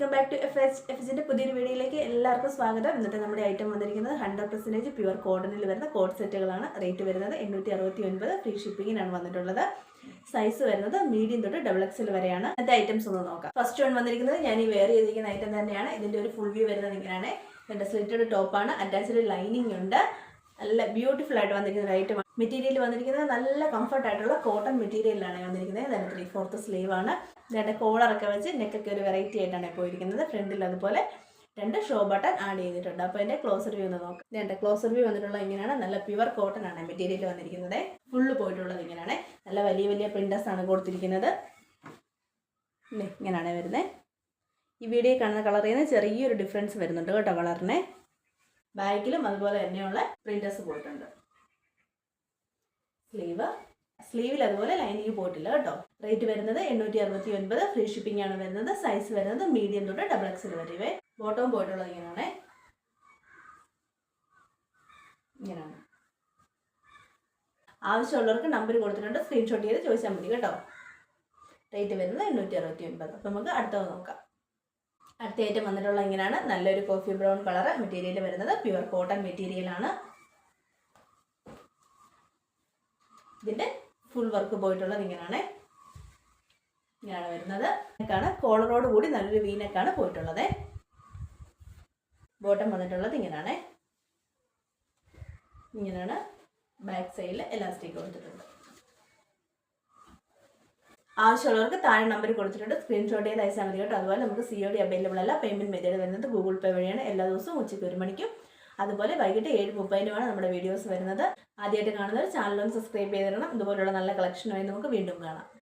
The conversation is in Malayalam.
വെൽക്കം ബാക്ക് ടു എഫിന്റെ പുതിയൊരു വീഡിയോയിലേക്ക് എല്ലാവർക്കും സ്വാഗതം. ഇന്നത്തെ നമ്മുടെ ഐറ്റം വന്നിരിക്കുന്നത് 100% പ്യുവർ കോട്ടണിൽ വരുന്ന കോട്ട് സെറ്റുകളാണ്. റേറ്റ് വരുന്നത് 869. ഫ്രീ ഷിപ്പിങ്ങിനാണ് വന്നിട്ടുള്ളത്. സൈസ് വരുന്നത് മീഡിയം തൊട്ട് XXL വരെയാണ്. ഇന്നത്തെ ഐറ്റംസ് ഒന്ന് നോക്കാം. ഫസ്റ്റ് വൺ വന്നിരിക്കുന്നത് ഞാൻ ഈ വെയർ ചെയ്തിരിക്കുന്ന ഐറ്റം തന്നെയാണ്. ഇതിന്റെ ഒരു ഫുൾ വ്യൂ വരുന്നത് ഇങ്ങനെയാണ്. ഇതിന്റെ സ്ലിറ്റഡ് ടോപ്പാണ്, അറ്റാച്ച്ഡ് ലൈനിങ് ഉണ്ട്. നല്ല ബ്യൂട്ടിഫുൾ ആയിട്ട് വന്നിരിക്കുന്ന ഒരു ഐറ്റം. മെറ്റീരിയൽ വന്നിരിക്കുന്നത് നല്ല കംഫർട്ട് ആയിട്ടുള്ള കോട്ടൺ മെറ്റീരിയലാണ് വന്നിരിക്കുന്നത്. ഇതിന് 3/4 സ്ലീവ് ആണ്. ഇതിന്റെ കോളറൊക്കെ വെച്ച് നെക്കൊക്കെ ഒരു വെറൈറ്റി ആയിട്ടാണ് പോയിരിക്കുന്നത്. ഫ്രണ്ടിൽ അതുപോലെ 2 ഷോ ബട്ടൺ ആഡ് ചെയ്തിട്ടുണ്ട്. അപ്പോൾ ഇതിന്റെ ക്ലോസർ വ്യൂ ഒന്ന് നോക്കാം. ഇതിന്റെ ക്ലോസർ വ്യൂ വന്നിട്ടുള്ള ഇങ്ങനെയാണ്. നല്ല പ്യുവർ കോട്ടൺ ആണ് മെറ്റീരിയൽ വന്നിരിക്കുന്നത്. ഫുള്ള് പോയിട്ടുള്ളത് ഇങ്ങനെയാണ്. നല്ല വലിയ വലിയ പ്രിന്റേഴ്സ് ആണ് കൊടുത്തിരിക്കുന്നത്. ഇങ്ങനെയാണ് വരുന്നത്. ഈ വീഡിയോ കാണുന്ന കളറിൽ നിന്ന് ചെറിയൊരു ഡിഫറൻസ് വരുന്നുണ്ട് കേട്ടോ കളറിനെ. ബാക്കിലും അതുപോലെ തന്നെയുള്ള പ്രിന്റേഴ്സ് പോയിട്ടുണ്ട്. സ്ലീവിൽ അതുപോലെ ലൈനിങ് പോയിട്ടില്ല കേട്ടോ. റേറ്റ് വരുന്നത് 869. ഫ്രീ ഷിപ്പിംഗ് ആണ് വരുന്നത്. സൈസ് വരുന്നത് മീഡിയം തൊട്ട് XXL വരെ. ബോട്ടവും പോയിട്ടുള്ളത് ഇങ്ങനെയാണ്. ആവശ്യമുള്ളവർക്ക് നമ്പർ കൊടുത്തിട്ടുണ്ട്, സ്ക്രീൻഷോട്ട് ചെയ്ത് ചോദിച്ചാൽ മതി കേട്ടോ. റേറ്റ് വരുന്നത് 869. അപ്പം നമുക്ക് അടുത്തത് നോക്കാം. അടുത്ത ഐറ്റം വന്നിട്ടുള്ള ഇങ്ങനെയാണ്. നല്ലൊരു കോഫി ബ്രൗൺ കളർ മെറ്റീരിയൽ വരുന്നത്. പ്യുവർ കോട്ടൺ മെറ്റീരിയൽ ആണ്. ഇതിന്റെ ഫുൾ വർക്ക് പോയിട്ടുള്ളത് ഇങ്ങനെയാണ് വരുന്നത്. കോളറോട് കൂടി നല്ലൊരു വീനക്കാണ് പോയിട്ടുള്ളത്. ബോട്ടം വന്നിട്ടുള്ളത് ഇങ്ങനെയാണ്. ബാക്ക് സൈഡിൽ എലാസ്റ്റിക് കൊടുത്തിട്ടുണ്ട്. ആവശ്യമുള്ളവർക്ക് താഴെ നമ്പർ കൊടുത്തിട്ടുണ്ട്, സ്ക്രീൻഷോട്ട് ചെയ്ത് അയച്ചാൽ മതി കേട്ടോ. അതുപോലെ നമുക്ക് COD അവൈലബിൾ അല്ല. പേയ്മെന്റ് മെത്തേഡ് വരുന്നത് ഗൂഗിൾ പേ വഴിയാണ്. എല്ലാ ദിവസവും ഉച്ചയ്ക്ക് 1 മണിക്കും അതുപോലെ വൈകിട്ട് 7:30 നമ്മുടെ വീഡിയോസ് വരുന്നത്. ആദ്യമായിട്ട് കാണുന്നവർ ചാനലൊന്ന് സബ്സ്ക്രൈബ് ചെയ്തിടണം. ഇതുപോലുള്ള നല്ല കളക്ഷനുമായി നമുക്ക് വീണ്ടും കാണാം.